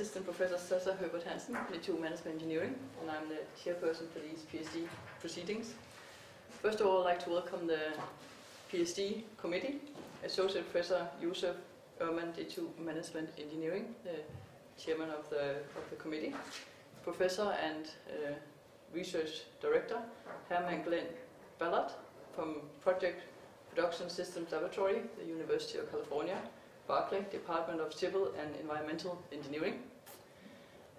Assistant Professor Sasa Herbert Hansen, Ph.D. Management Engineering, and I'm the chairperson for these Ph.D. proceedings. First of all, I'd like to welcome the Ph.D. committee, Associate Professor Yusuf Erman, D2 Management Engineering, the chairman of the committee, Professor and Research Director Herman Glenn Ballard from Project Production Systems Laboratory, the University of California, Berkeley, Department of Civil and Environmental Engineering,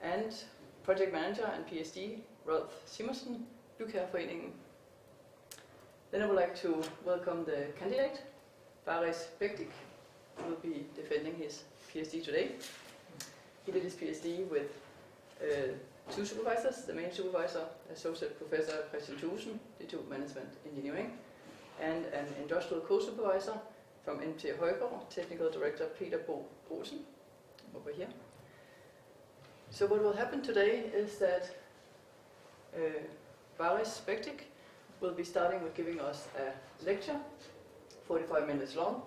and Project Manager and Ph.D. Rolf Simonsen, Bygherreforeningen. Then I would like to welcome the candidate, Baris Bekdik, who will be defending his Ph.D. today. He did his Ph.D. with two supervisors, the main supervisor, Associate Professor Christian Thusen, D2 Management Engineering, and an industrial co-supervisor from MT Højgaard, Technical Director Peter Bo Olsen, over here. So what will happen today is that Baris Bekdik will be starting with giving us a lecture, 45 minutes long,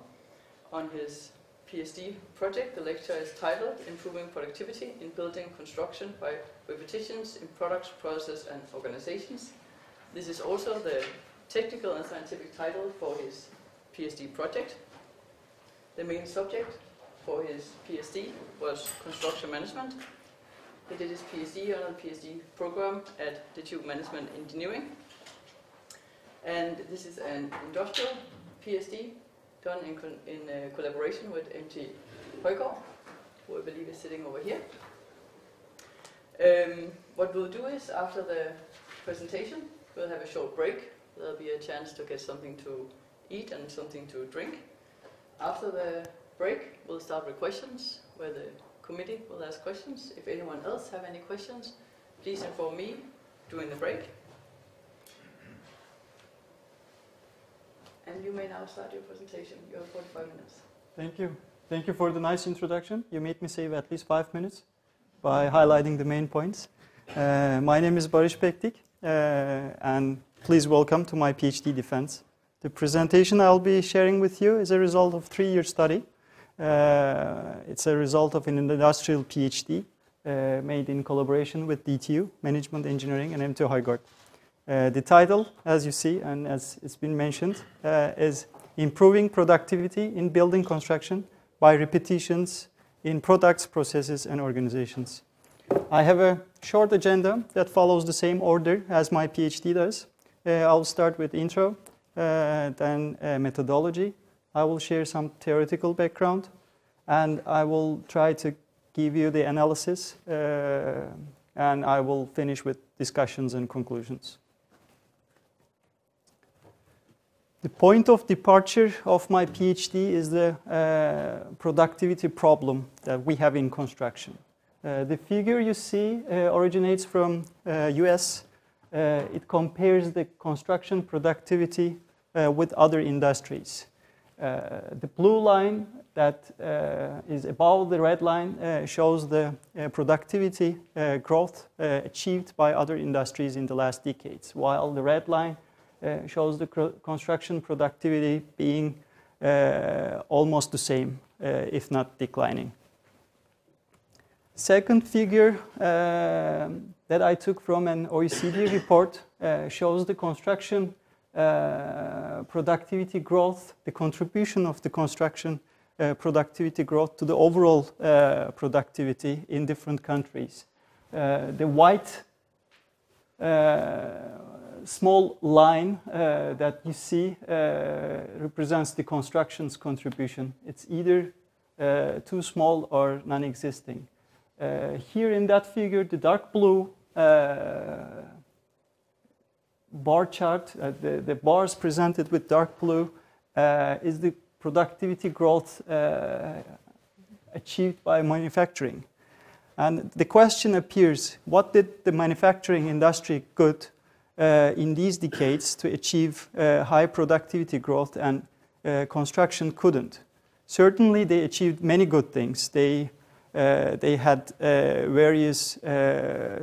on his Ph.D. project. The lecture is titled Improving Productivity in Building Construction by Repetitions in Products, Processes and Organizations. This is also the technical and scientific title for his Ph.D. project. The main subject for his Ph.D. was construction management. He did his Ph.D. on a Ph.D. program at D2 Management Engineering. And this is an industrial Ph.D. done in collaboration with MT Højgaard, who I believe is sitting over here. What we'll do is, after the presentation, we'll have a short break. There'll be a chance to get something to eat and something to drink. After the break, we'll start with questions, where the committee will ask questions. If anyone else have any questions, please inform me during the break. And you may now start your presentation. You have 45 minutes. Thank you. Thank you for the nice introduction. You made me save at least 5 minutes by highlighting the main points. My name is Baris Bekdik, and please welcome to my Ph.D. defense. The presentation I'll be sharing with you is a result of 3-year study. It's a result of an industrial Ph.D. Made in collaboration with DTU, Management Engineering, and MT Højgaard. The title, as you see, and as it's been mentioned, is Improving Productivity in Building Construction by Repetitions in Products, Processes, and Organizations. I have a short agenda that follows the same order as my Ph.D. does. I'll start with intro, then methodology. I will share some theoretical background, and I will try to give you the analysis, and I will finish with discussions and conclusions. The point of departure of my Ph.D. is the productivity problem that we have in construction. The figure you see originates from US. It compares the construction productivity with other industries. The blue line that is above the red line shows the productivity growth achieved by other industries in the last decades, while the red line shows the construction productivity being almost the same, if not declining. Second figure that I took from an OECD report shows the construction productivity growth, the contribution of the construction productivity growth to the overall productivity in different countries. The white small line that you see represents the construction's contribution. It's either too small or non-existing. Here in that figure, the dark blue bar chart, the bars presented with dark blue is the productivity growth achieved by manufacturing. And the question appears, what did the manufacturing industry good in these decades to achieve high productivity growth and construction couldn't? Certainly they achieved many good things. They had various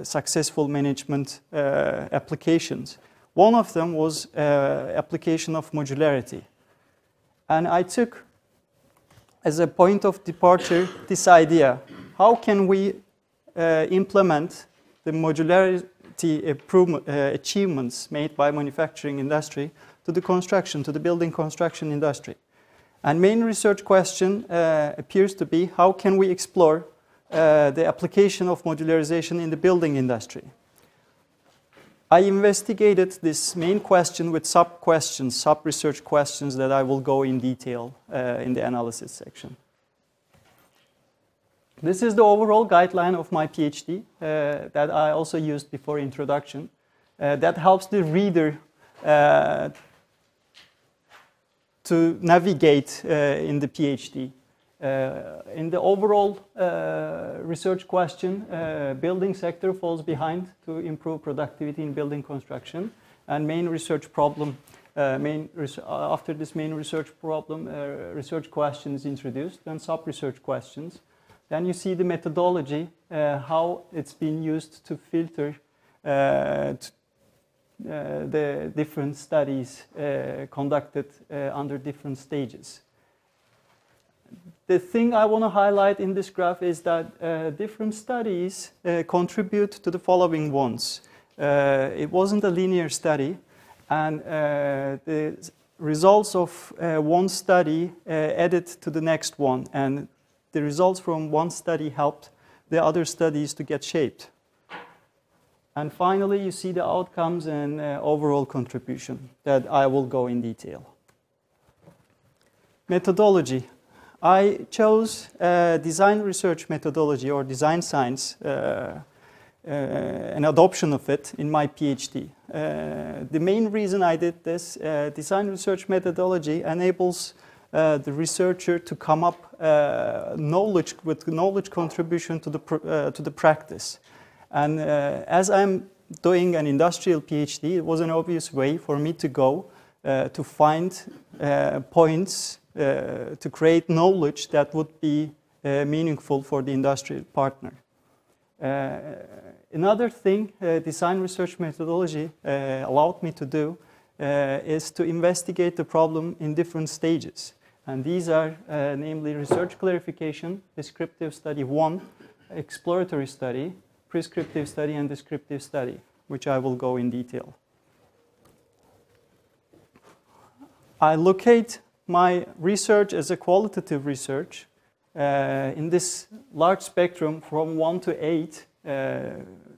successful management applications. One of them was application of modularity. And I took as a point of departure this idea: how can we implement the modularity achievements made by manufacturing industry to the construction, to the building construction industry. And main research question appears to be, how can we explore the application of modularization in the building industry? I investigated this main question with sub-questions, sub-research questions that I will go in detail in the analysis section. This is the overall guideline of my PhD that I also used before introduction. That helps the reader to navigate in the PhD. In the overall research question, building sector falls behind to improve productivity in building construction. And main research problem, after this main research problem, research question is introduced, then sub-research questions. Then you see the methodology, how it's been used to filter the different studies conducted under different stages. The thing I want to highlight in this graph is that different studies contribute to the following ones. It wasn't a linear study, and the results of one study added to the next one, and the results from one study helped the other studies to get shaped. And finally, you see the outcomes and overall contribution that I will go in detail. Methodology. I chose design research methodology or design science, an adoption of it in my PhD. The main reason I did this, design research methodology enables the researcher to come up with knowledge contribution to the practice. And as I'm doing an industrial PhD, it was an obvious way for me to go to find points to create knowledge that would be meaningful for the industrial partner. Another thing design research methodology allowed me to do is to investigate the problem in different stages. And these are namely research clarification, descriptive study 1, exploratory study, prescriptive study, and descriptive study, which I will go in detail. I locate my research as a qualitative research in this large spectrum from 1 to 8,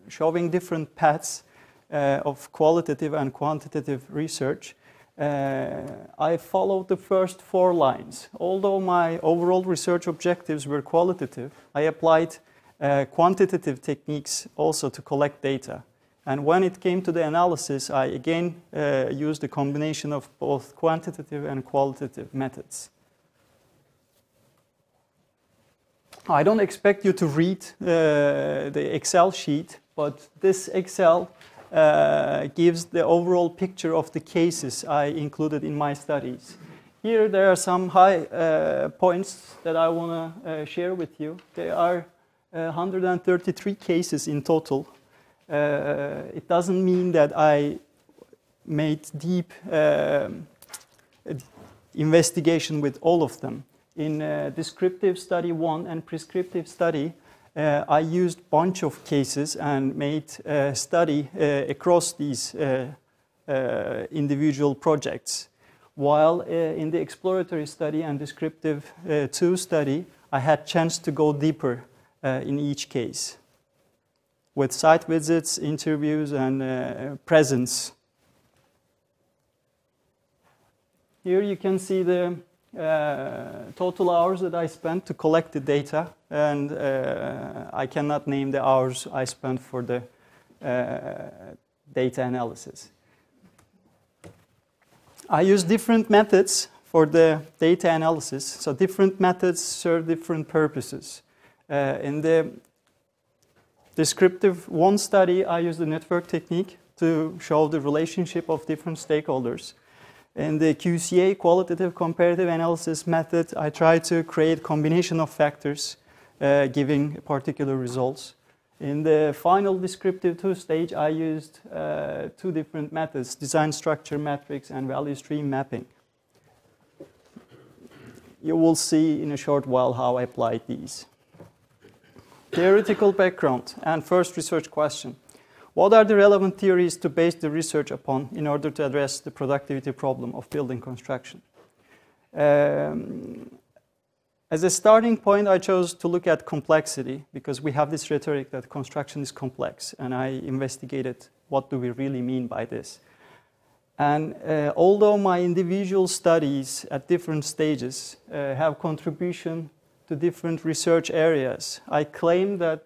showing different paths of qualitative and quantitative research. I followed the first 4 lines. Although my overall research objectives were qualitative, I applied quantitative techniques also to collect data. And when it came to the analysis, I again used a combination of both quantitative and qualitative methods. I don't expect you to read the Excel sheet, but this Excel gives the overall picture of the cases I included in my studies. Here there are some high points that I want to share with you. There are 133 cases in total. It doesn't mean that I made deep investigation with all of them. In descriptive study 1 and prescriptive study, I used a bunch of cases and made a study across these individual projects. While in the exploratory study and descriptive 2 study, I had chance to go deeper in each case with site visits, interviews, and presence. Here you can see the total hours that I spent to collect the data, and I cannot name the hours I spent for the data analysis. I use different methods for the data analysis, so different methods serve different purposes. In the descriptive 1 study, I used the network technique to show the relationship of different stakeholders. In the QCA, qualitative comparative analysis method, I try to create combination of factors giving particular results. In the final descriptive 2 stage, I used 2 different methods, design structure matrix and value stream mapping. You will see in a short while how I applied these. Theoretical background and first research question. What are the relevant theories to base the research upon in order to address the productivity problem of building construction? As a starting point, I chose to look at complexity because we have this rhetoric that construction is complex, and I investigated what do we really mean by this. And although my individual studies at different stages have contribution to different research areas, I claim that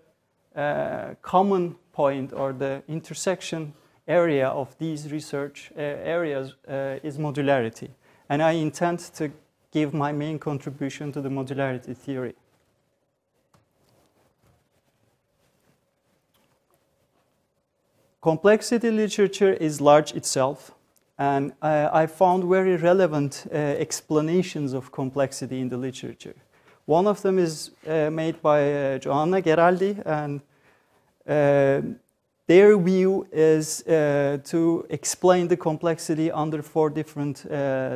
common point or the intersection area of these research areas is modularity. And I intend to give my main contribution to the modularity theory. Complexity literature is large itself, and I found very relevant explanations of complexity in the literature. One of them is made by Joanna Geraldi, and their view is to explain the complexity under 4 different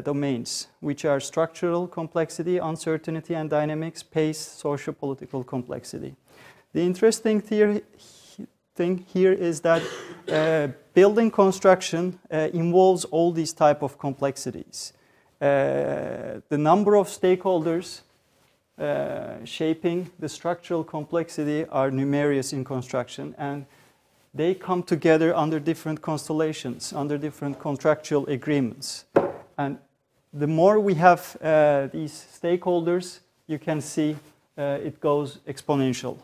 domains, which are structural complexity, uncertainty and dynamics, pace, socio-political complexity. The interesting thing here is that building construction involves all these type of complexities. The number of stakeholders shaping the structural complexity are numerous in construction, and they come together under different constellations, under different contractual agreements. And the more we have these stakeholders, you can see it goes exponential.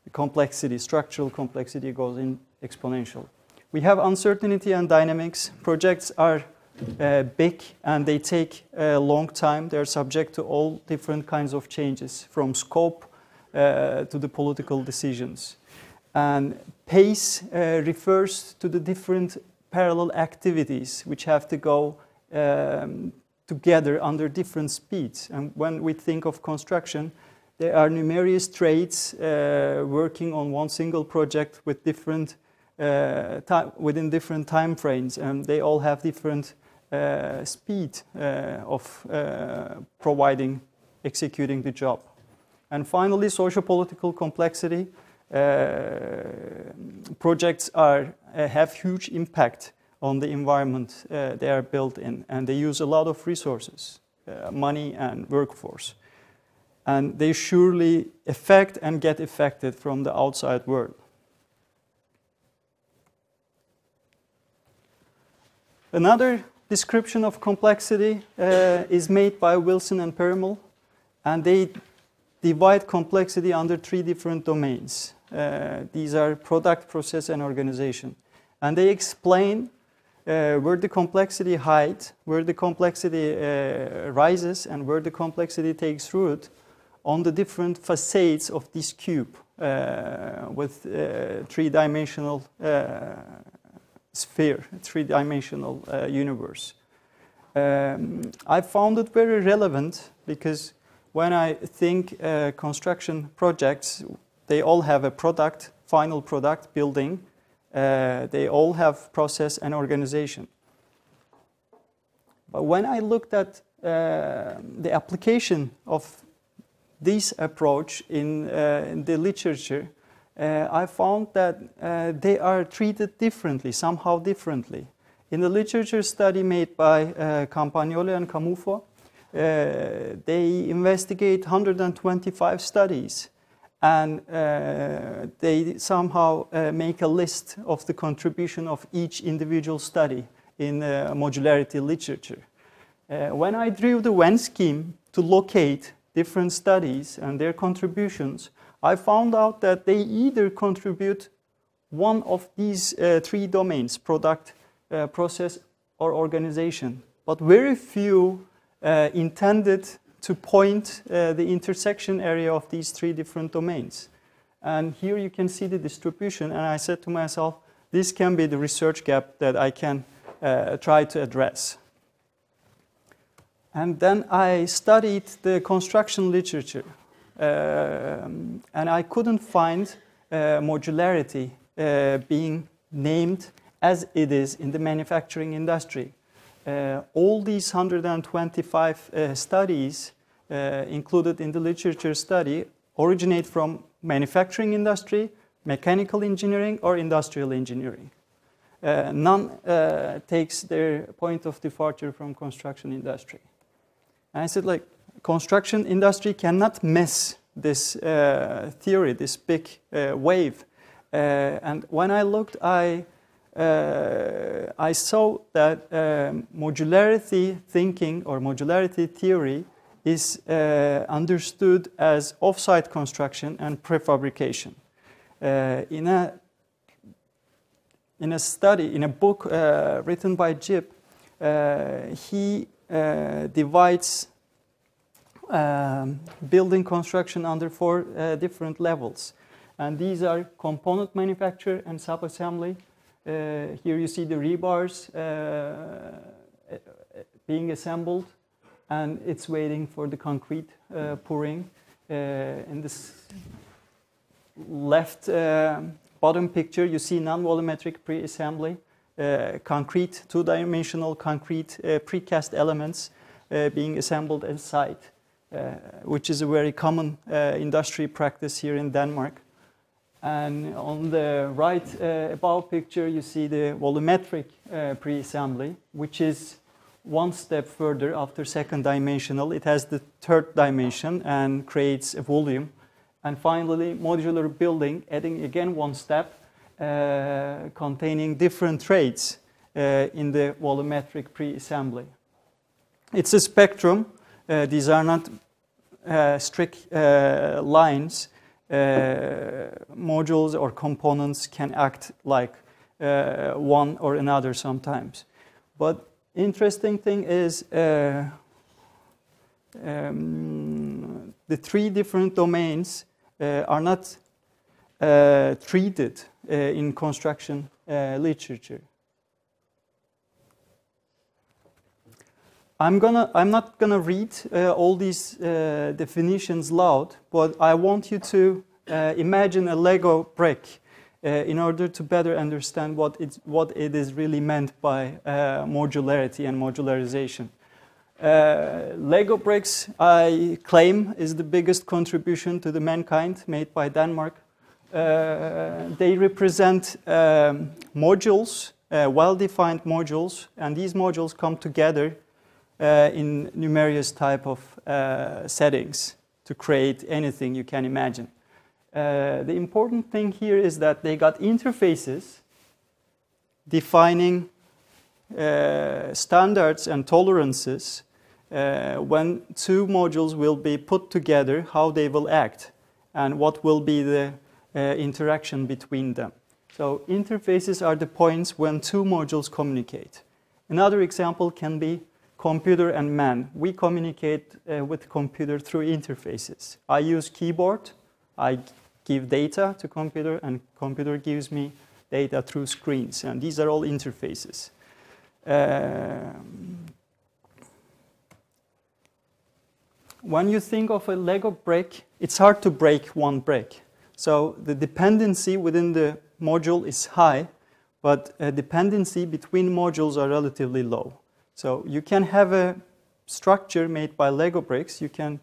The complexity, structural complexity goes in exponential. We have uncertainty and dynamics. Projects are big and they take a long time. They're subject to all different kinds of changes, from scope to the political decisions. And pace refers to the different parallel activities which have to go together under different speeds. And when we think of construction, there are numerous trades working on one single project with different within different time frames, and they all have different speed of executing the job. And finally, socio-political complexity. Projects have huge impact on the environment they are built in, and they use a lot of resources, money and workforce. And they surely affect and get affected from the outside world. Another description of complexity is made by Wilson and Perumal, and they divide complexity under 3 different domains. These are product, process, and organization. And they explain where the complexity hides, where the complexity rises, and where the complexity takes root on the different facades of this cube with 3-dimensional sphere, 3-dimensional universe. I found it very relevant because when I think construction projects, they all have a product, final product, building. They all have process and organization. But when I looked at the application of this approach in the literature, I found that they are treated differently, somehow differently. In the literature study made by Campagnoli and Camufo, they investigate 125 studies, and they somehow make a list of the contribution of each individual study in modularity literature. When I drew the Venn scheme to locate different studies and their contributions, I found out that they either contribute one of these 3 domains, product, process, or organization, but very few intended to point the intersection area of these 3 different domains. And here you can see the distribution, and I said to myself, this can be the research gap that I can try to address. And then I studied the construction literature, and I couldn't find modularity being named as it is in the manufacturing industry. All these 125 studies included in the literature study originate from manufacturing industry, mechanical engineering, or industrial engineering. None takes their point of departure from construction industry. And I said, like, construction industry cannot miss this theory, this big wave. And when I looked, I saw that modularity thinking or modularity theory is understood as off-site construction and prefabrication. In a study, in a book written by Jip, he divides building construction under 4 different levels. And these are component manufacture and sub-assembly. Here you see the rebars being assembled, and it's waiting for the concrete pouring. In this left bottom picture, you see non-volumetric pre-assembly, concrete, two-dimensional concrete precast elements being assembled at site, which is a very common industry practice here in Denmark. And on the right above picture, you see the volumetric pre-assembly, which is one step further after second dimensional. It has the third dimension and creates a volume. And finally, modular building, adding again one step, containing different trades in the volumetric pre-assembly. It's a spectrum. These are not strict lines. Modules or components can act like one or another sometimes. But interesting thing is the 3 different domains are not treated in construction literature. I'm not gonna read all these definitions loud, but I want you to imagine a Lego brick in order to better understand what it is really meant by modularity and modularization. Lego bricks, I claim, is the biggest contribution to the mankind made by Denmark. They represent modules, well-defined modules, and these modules come together in numerous type of settings to create anything you can imagine. The important thing here is that they got interfaces defining standards and tolerances when 2 modules will be put together, how they will act, and what will be the interaction between them. So interfaces are the points when 2 modules communicate. Another example can be computer and man. We communicate with computer through interfaces. I use keyboard, I give data to computer, and computer gives me data through screens, and these are all interfaces. When you think of a Lego brick, it's hard to break one brick. So the dependency within the module is high, but dependency between modules are relatively low. So you can have a structure made by Lego bricks, you can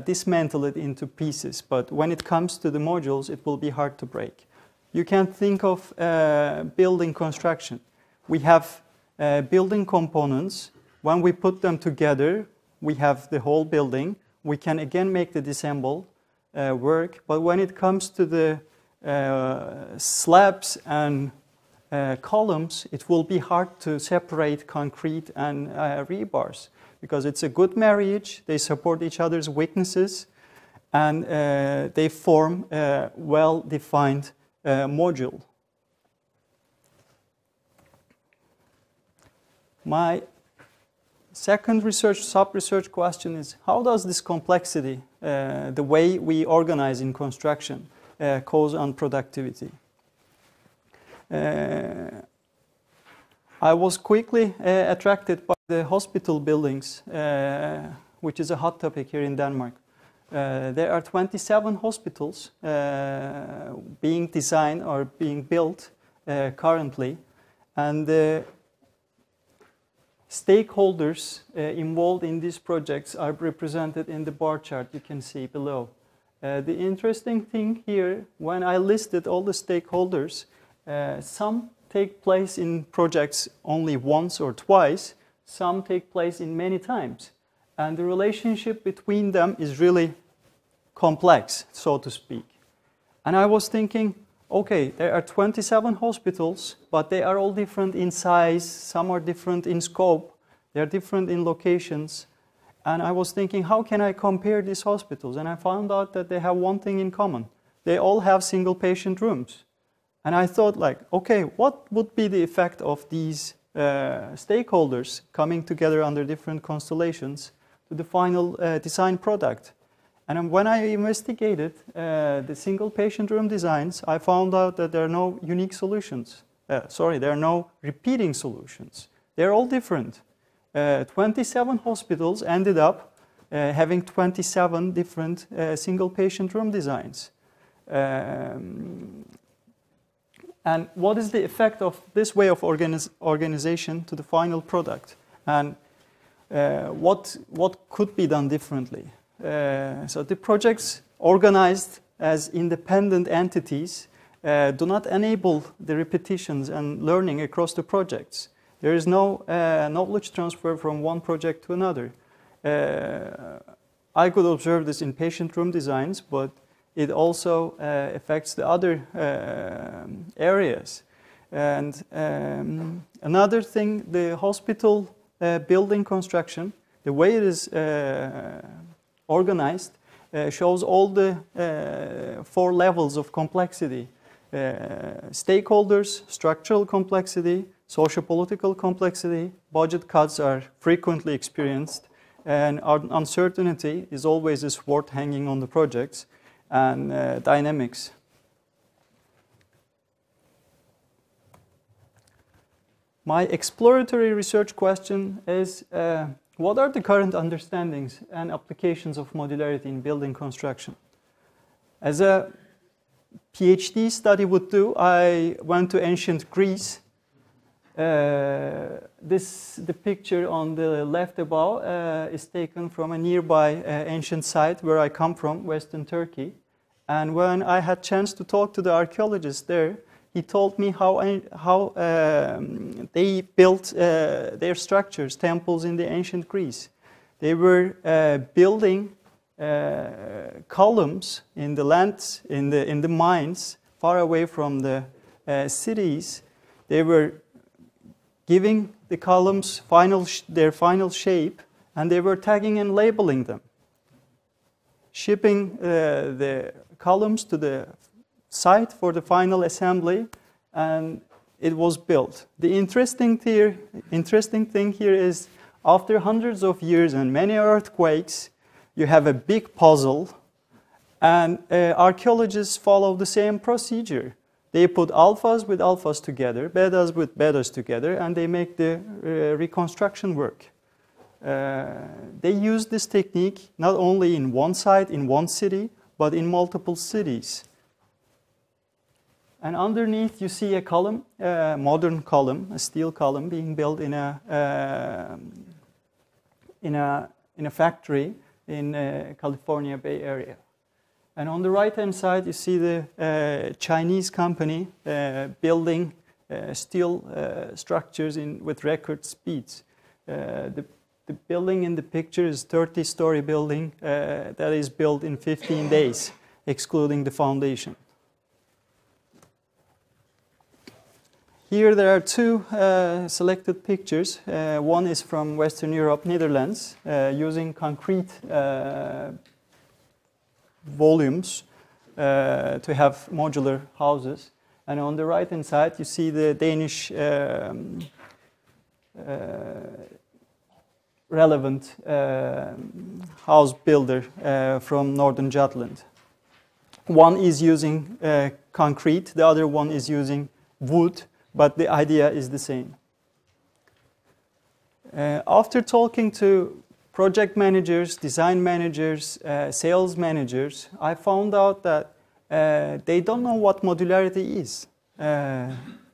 dismantle it into pieces, but when it comes to the modules, it will be hard to break. You can think of building construction. We have building components. When we put them together, we have the whole building. We can again make the disassemble work, but when it comes to the slabs and columns, it will be hard to separate concrete and rebars because it's a good marriage. They support each other's weaknesses, and they form a well-defined module. My second sub-research question is, how does this complexity, the way we organize in construction, cause unproductivity? I was quickly attracted by the hospital buildings, which is a hot topic here in Denmark. There are 27 hospitals being designed or being built currently, and the stakeholders involved in these projects are represented in the bar chart you can see below. The interesting thing here, when I listed all the stakeholders, some take place in projects only once or twice, some take place in many times. And the relationship between them is really complex, so to speak. And I was thinking, okay, there are 27 hospitals, but they are all different in size, some are different in scope, they are different in locations. And I was thinking, how can I compare these hospitals? And I found out that they have one thing in common. They all have single patient rooms. And I thought, like, okay, what would be the effect of these stakeholders coming together under different constellations to the final design product? And when I investigated the single patient room designs, I found out that there are no unique solutions. There are no repeating solutions. They're all different. 27 hospitals ended up having 27 different single patient room designs. And what is the effect of this way of organization to the final product? And what could be done differently? So the projects organized as independent entities do not enable the repetitions and learning across the projects. There is no knowledge transfer from one project to another. I could observe this in patient room designs, but it also affects the other areas. And another thing, the hospital building construction, the way it is organized shows all the 4 levels of complexity. Stakeholders, structural complexity, socio-political complexity, budget cuts are frequently experienced, and uncertainty is always a sword hanging on the projects, and dynamics. My exploratory research question is, what are the current understandings and applications of modularity in building construction? As a Ph.D. study would do, I went to ancient Greece. The picture on the left above is taken from a nearby ancient site where I come from, Western Turkey. And when I had chance to talk to the archaeologist there, he told me how they built their structures, temples in the ancient Greece. They were building columns in the lands, in the mines, far away from the cities. They were giving the columns their final shape, and they were tagging and labeling them, shipping the columns to the site for the final assembly, and it was built. The interesting thing here is, after hundreds of years and many earthquakes, you have a big puzzle, and archaeologists follow the same procedure. They put alphas with alphas together, betas with betas together, and they make the reconstruction work. They use this technique not only in one site, in one city, but in multiple cities. And underneath you see a column, a modern column, a steel column being built in a factory in California Bay Area. And on the right-hand side, you see the Chinese company building steel structures with record speeds. The building in the picture is a 30-story building that is built in 15 days, excluding the foundation. Here there are 2 selected pictures. One is from Western Europe, Netherlands, using concrete volumes to have modular houses. And on the right-hand side, you see the Danish relevant house builder from Northern Jutland. One is using concrete, the other one is using wood, but the idea is the same. After talking to project managers, design managers, sales managers, I found out that they don't know what modularity is.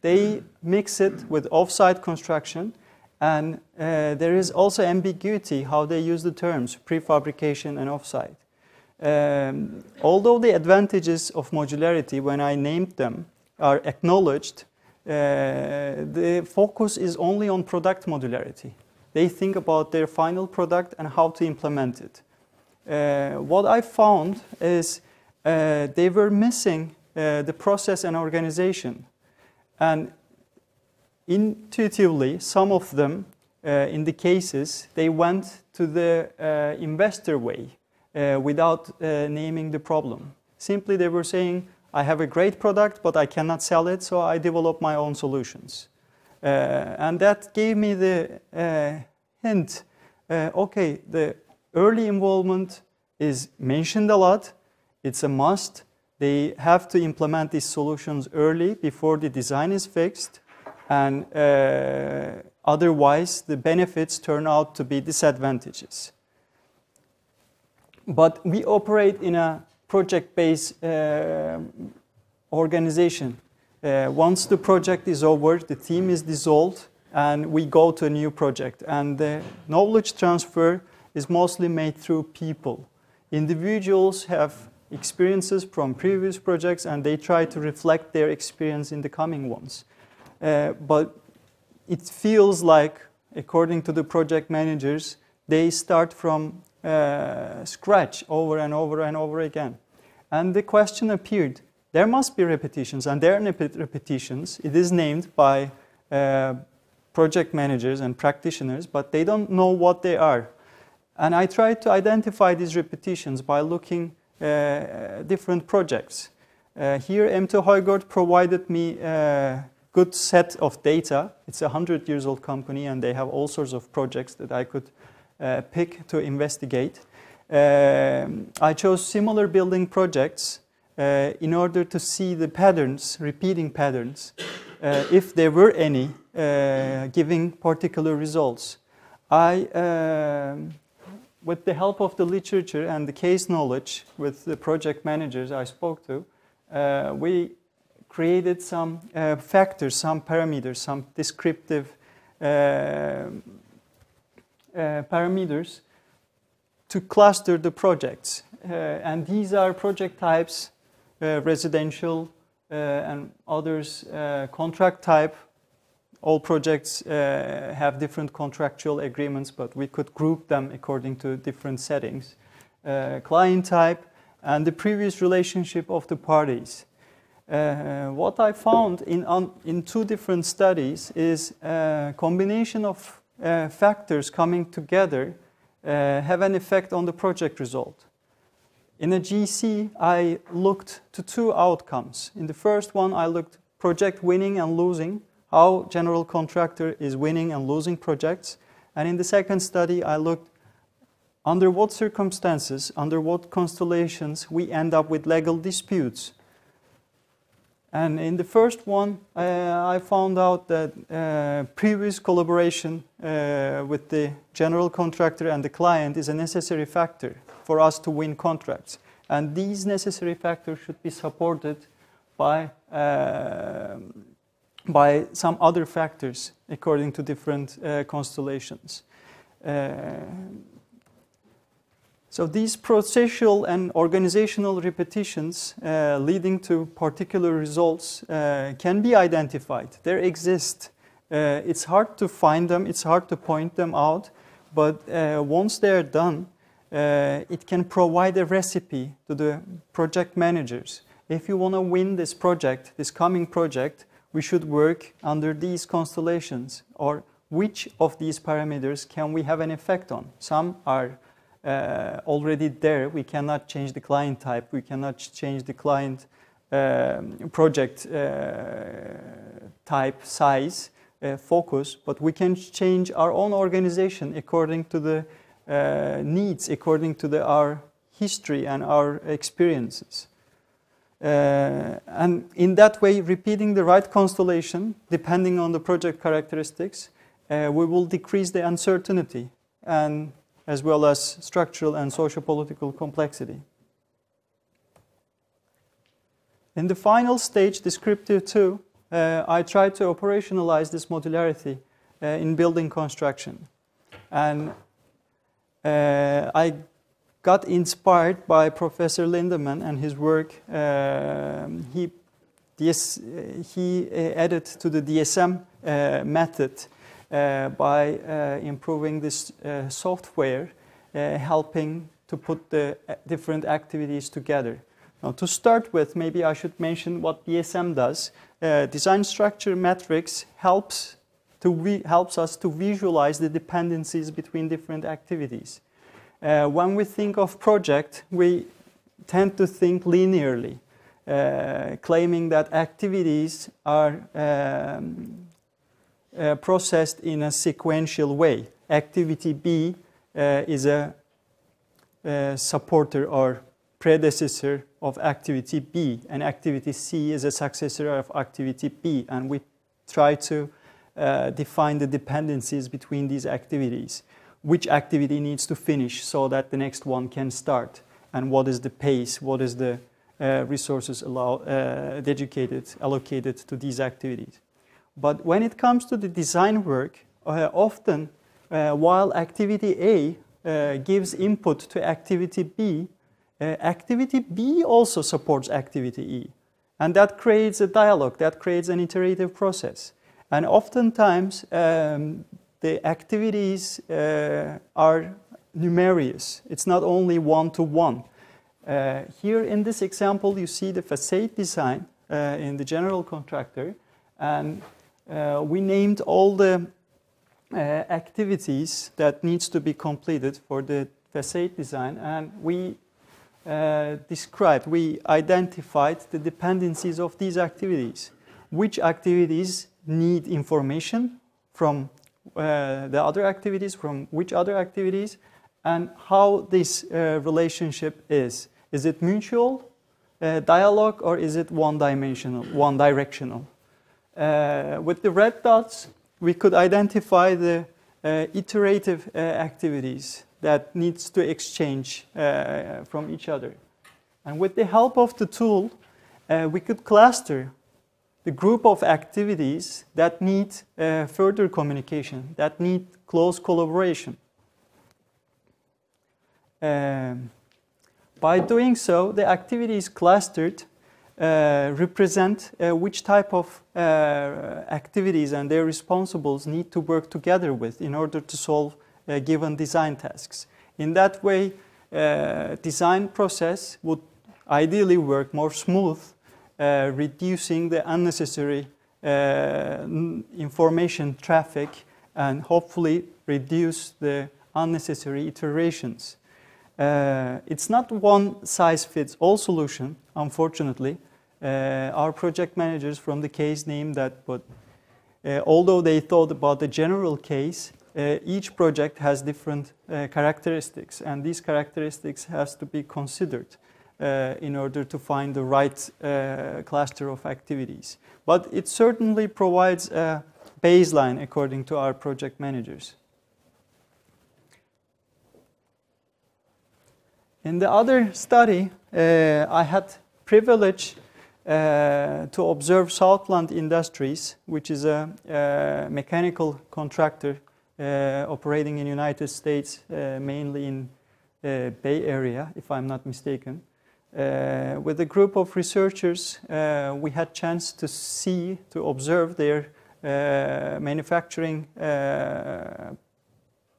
They mix it with off-site construction, and there is also ambiguity how they use the terms prefabrication and off-site. Although the advantages of modularity, when I named them, are acknowledged, the focus is only on product modularity. They think about their final product and how to implement it. What I found is they were missing the process and organization. And intuitively, some of them, in the cases, they went to the investor way without naming the problem. Simply they were saying, I have a great product, but I cannot sell it, so I develop my own solutions. And that gave me the hint, okay, the early involvement is mentioned a lot, it's a must. They have to implement these solutions early before the design is fixed, and otherwise the benefits turn out to be disadvantages. But we operate in a project-based organization. Once the project is over, the team is dissolved, and we go to a new project. And the knowledge transfer is mostly made through people. Individuals have experiences from previous projects, and they try to reflect their experience in the coming ones. But it feels like, according to the project managers, they start from scratch over and over and over again. And the question appeared, there must be repetitions, and there are repetitions. It is named by project managers and practitioners, but they don't know what they are. And I tried to identify these repetitions by looking different projects. Here, M2 Højgaard provided me a good set of data. It's a 100-year-old company, and they have all sorts of projects that I could pick to investigate. I chose similar building projects in order to see the patterns, repeating patterns, if there were any, giving particular results. With the help of the literature and the case knowledge with the project managers I spoke to, we created some factors, some parameters, some descriptive parameters to cluster the projects. And these are project types, residential and others, contract type. All projects have different contractual agreements, but we could group them according to different settings. Client type and the previous relationship of the parties. What I found in two different studies is a combination of factors coming together have an effect on the project result. In a GC, I looked to two outcomes. In the first one, I looked project winning and losing, how general contractor is winning and losing projects. And in the second study, I looked under what circumstances, under what constellations we end up with legal disputes. And in the first one, I found out that previous collaboration with the general contractor and the client is a necessary factor for us to win contracts. And these necessary factors should be supported by some other factors according to different constellations. So these processual and organizational repetitions leading to particular results can be identified. They exist. It's hard to find them, it's hard to point them out, but once they're done, it can provide a recipe to the project managers. If you want to win this project, this coming project, we should work under these constellations, or which of these parameters can we have an effect on? Some are already there. We cannot change the client type, we cannot change the client project type, size, focus, but we can change our own organization according to the needs, according to our history and our experiences. And in that way, repeating the right constellation, depending on the project characteristics, we will decrease the uncertainty and as well as structural and socio-political complexity. In the final stage, descriptive 2, I tried to operationalize this modularity in building construction. And I got inspired by Professor Lindemann and his work. He added to the DSM method by improving this software, helping to put the different activities together. Now, to start with, maybe I should mention what DSM does. Design structure metrics helps us to visualize the dependencies between different activities. When we think of project, we tend to think linearly, claiming that activities are processed in a sequential way. Activity B is a supporter or predecessor of activity B, and activity C is a successor of activity B, and we try to define the dependencies between these activities. Which activity needs to finish so that the next one can start, and what is the pace, what is the resources allocated to these activities. But when it comes to the design work, often while activity A gives input to activity B also supports activity E. And that creates a dialogue, that creates an iterative process. And oftentimes, the activities are numerous. It's not only one-to-one. Here in this example, you see the facade design in the general contractor. And we named all the activities that needs to be completed for the facade design. And we identified the dependencies of these activities. Which activities need information from the other activities, from which other activities, and how this relationship is. Is it mutual dialogue, or is it one-dimensional, one-directional? With the red dots, we could identify the iterative activities that needs to exchange from each other. And with the help of the tool, we could cluster the group of activities that need further communication, that need close collaboration. By doing so, the activities clustered represent which type of activities and their responsibles need to work together with in order to solve given design tasks. In that way, design process would ideally work more smooth, reducing the unnecessary information traffic and hopefully reduce the unnecessary iterations. It's not one-size-fits-all solution, unfortunately. Our project managers from the case named that, but although they thought about the general case, each project has different characteristics, and these characteristics has to be considered in order to find the right cluster of activities. But it certainly provides a baseline according to our project managers. In the other study, I had privilege to observe Southland Industries, which is a mechanical contractor operating in the United States, mainly in Bay Area, if I'm not mistaken. With a group of researchers, we had chance to observe their manufacturing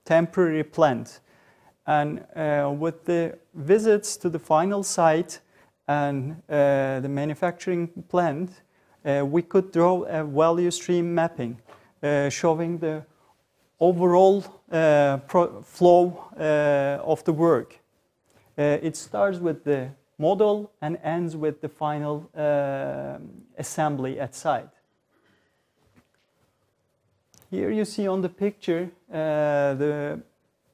temporary plant. And with the visits to the final site and the manufacturing plant, we could draw a value stream mapping showing the overall flow of the work. It starts with the model and ends with the final assembly at site. Here you see on the picture the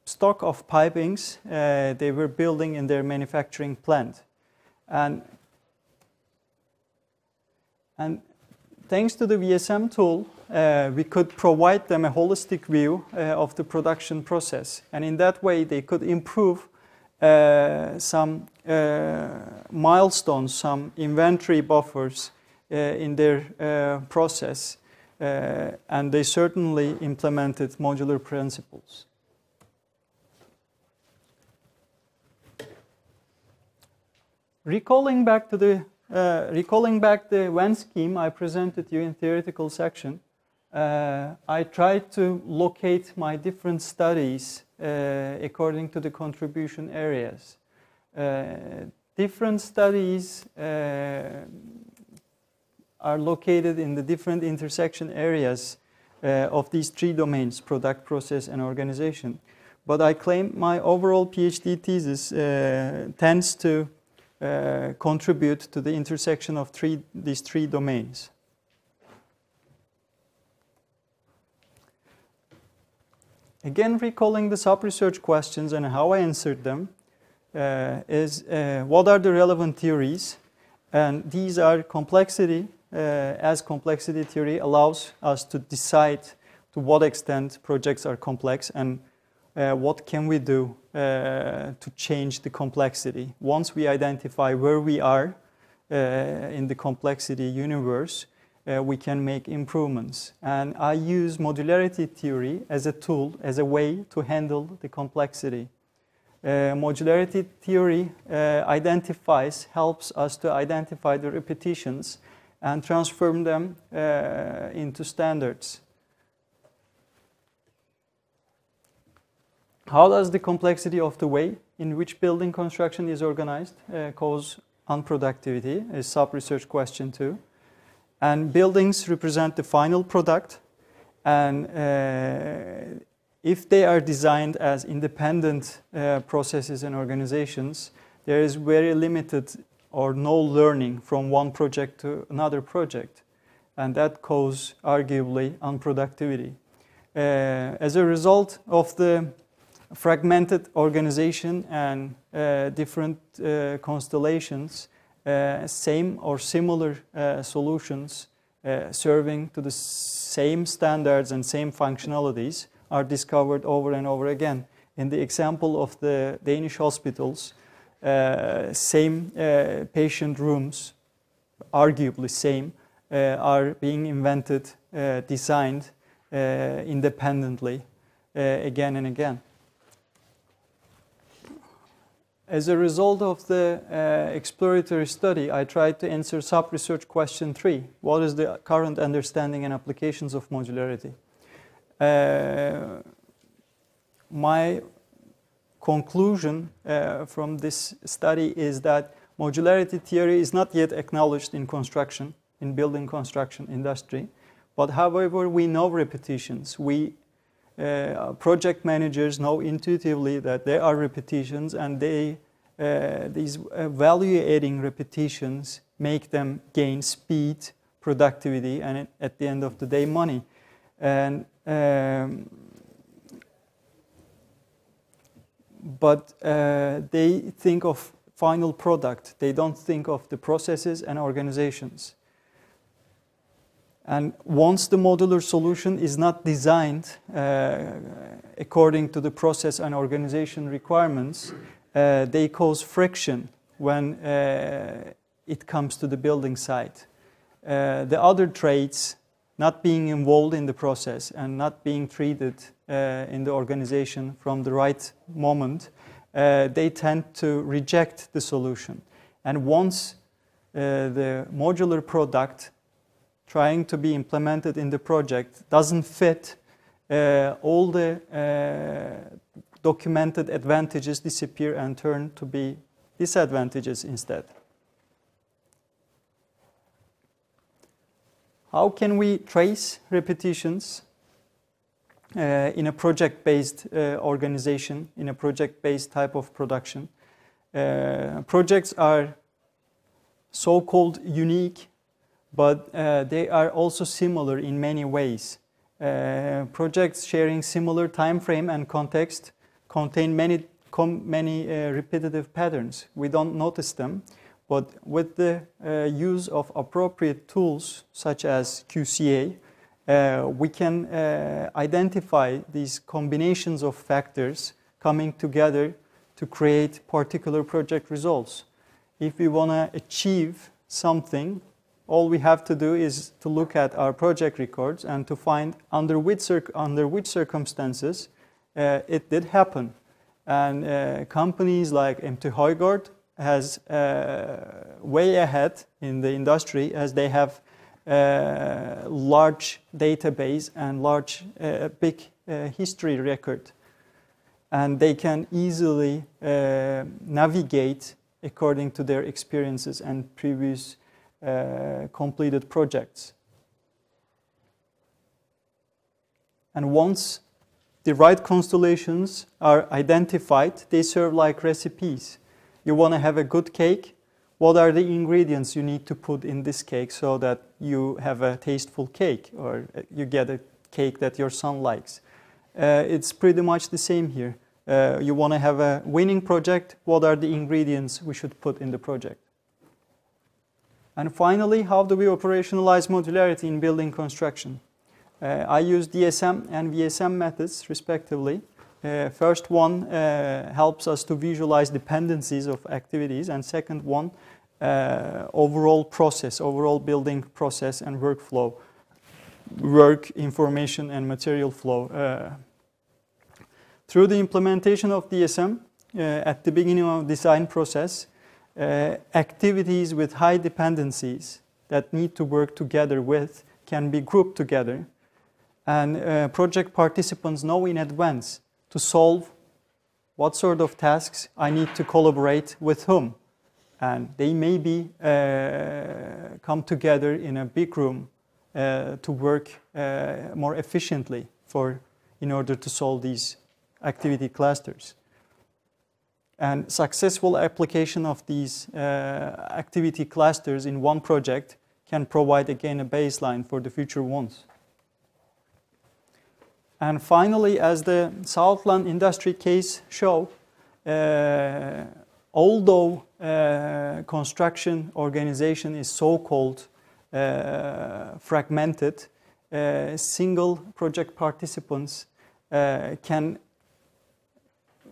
stock of pipings they were building in their manufacturing plant. And thanks to the VSM tool, we could provide them a holistic view of the production process. And in that way, they could improve some milestones, some inventory buffers in their process. And they certainly implemented modular principles. recalling back the Venn scheme I presented you in theoretical section, I tried to locate my different studies according to the contribution areas. Different studies are located in the different intersection areas of these three domains: product, process, and organization. But I claim my overall PhD thesis tends to contribute to the intersection of these three domains. Again, recalling the sub-research questions and how I answered them is what are the relevant theories? And these are complexity, as complexity theory allows us to decide to what extent projects are complex and what can we do to change the complexity. Once we identify where we are in the complexity universe, we can make improvements. And I use modularity theory as a tool, as a way to handle the complexity. Modularity theory helps us to identify the repetitions and transform them into standards. How does the complexity of the way in which building construction is organized cause unproductivity? Is sub-research question 2. And buildings represent the final product, and if they are designed as independent processes and organizations, there is very limited or no learning from one project to another project, and that causes arguably unproductivity. As a result of the fragmented organization and different constellations, same or similar solutions serving to the same standards and same functionalities are discovered over and over again. In the example of the Danish hospitals, same patient rooms, arguably same, are being invented, designed independently again and again. As a result of the exploratory study, I tried to answer sub-research question 3. What is the current understanding and applications of modularity? My conclusion from this study is that modularity theory is not yet acknowledged in construction, in building construction industry. But however, we know repetitions. Project managers know intuitively that there are repetitions, and these value-adding repetitions make them gain speed, productivity, and at the end of the day, money. And but they think of final product. They don't think of the processes and organizations. And once the modular solution is not designed according to the process and organization requirements, they cause friction when it comes to the building site. The other trades not being involved in the process and not being treated in the organization from the right moment, they tend to reject the solution. And once the modular product trying to be implemented in the project doesn't fit, all the documented advantages disappear and turn to be disadvantages instead. How can we trace repetitions in a project-based organization, in a project-based type of production? Projects are so-called unique, but they are also similar in many ways. Projects sharing similar time frame and context contain many repetitive patterns. We don't notice them, but with the use of appropriate tools such as QCA, we can identify these combinations of factors coming together to create particular project results. If we want to achieve something, all we have to do is to look at our project records and to find under which circumstances it did happen. And companies like MT Højgaard has way ahead in the industry, as they have large database and large big history record, and they can easily navigate according to their experiences and previous completed projects. And once the right constellations are identified, they serve like recipes. You want to have a good cake. What are the ingredients you need to put in this cake so that you have a tasteful cake, or you get a cake that your son likes? It's pretty much the same here. You want to have a winning project. What are the ingredients we should put in the project? And finally, how do we operationalize modularity in building construction? I use DSM and VSM methods respectively. First one helps us to visualize dependencies of activities, and second one, overall process, overall building process and workflow, work, information and material flow. Through the implementation of DSM, at the beginning of design process, activities with high dependencies that need to work together with can be grouped together, and project participants know in advance to solve what sort of tasks I need to collaborate with whom. And they maybe come together in a big room to work more efficiently in order to solve these activity clusters. And successful application of these activity clusters in one project can provide again a baseline for the future ones. And finally, as the Southland Industry case show, although construction organization is so-called fragmented, single project participants can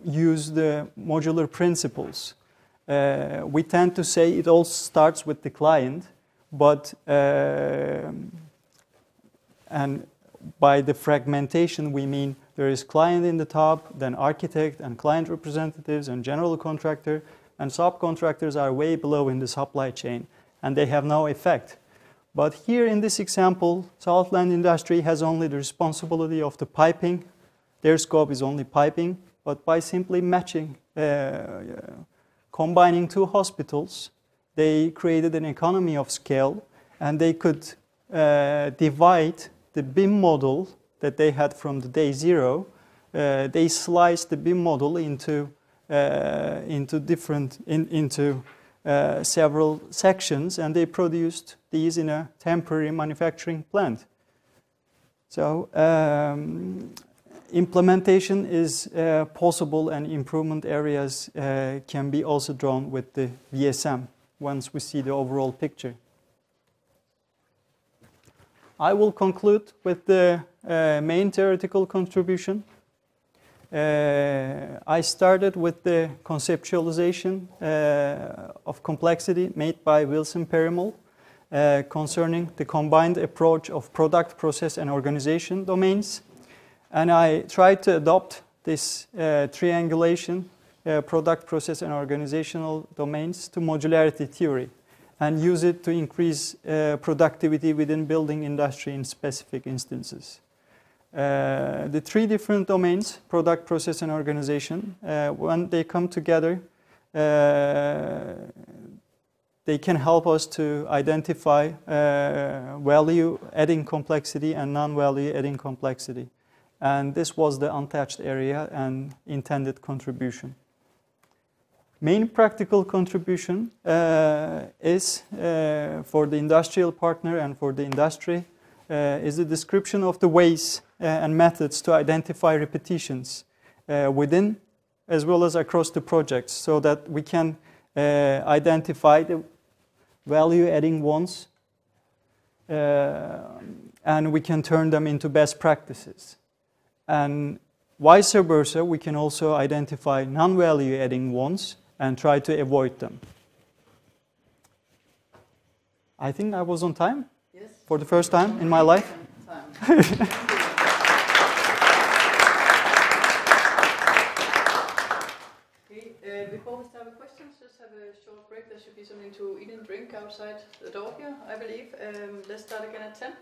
use the modular principles. We tend to say it all starts with the client, but and by the fragmentation we mean there is client in the top, then architect and client representatives and general contractor, and subcontractors are way below in the supply chain and they have no effect. But here in this example, Southland Industry has only the responsibility of the piping. Their scope is only piping, but by simply matching, combining two hospitals, they created an economy of scale, and they could divide the BIM model that they had from the day zero. They sliced the BIM model into several sections, and they produced these in a temporary manufacturing plant. So implementation is possible, and improvement areas can be also drawn with the VSM once we see the overall picture. I will conclude with the main theoretical contribution. I started with the conceptualization of complexity made by Wilson Perumal concerning the combined approach of product, process, and organization domains. And I tried to adopt this triangulation, product, process, and organizational domains to modularity theory, and use it to increase productivity within building industry in specific instances. The three different domains, product, process, and organization, when they come together, they can help us to identify value-adding complexity and non-value-adding complexity. And this was the untouched area and intended contribution. Main practical contribution is for the industrial partner and for the industry is a description of the ways and methods to identify repetitions within as well as across the projects, so that we can identify the value-adding ones and we can turn them into best practices. And vice versa, we can also identify non-value-adding ones and try to avoid them. I think I was on time. Yes. For the first time in my life. Before we start with questions, just have a short break. There should be something to eat and drink outside the door here, I believe. Let's start again at 10.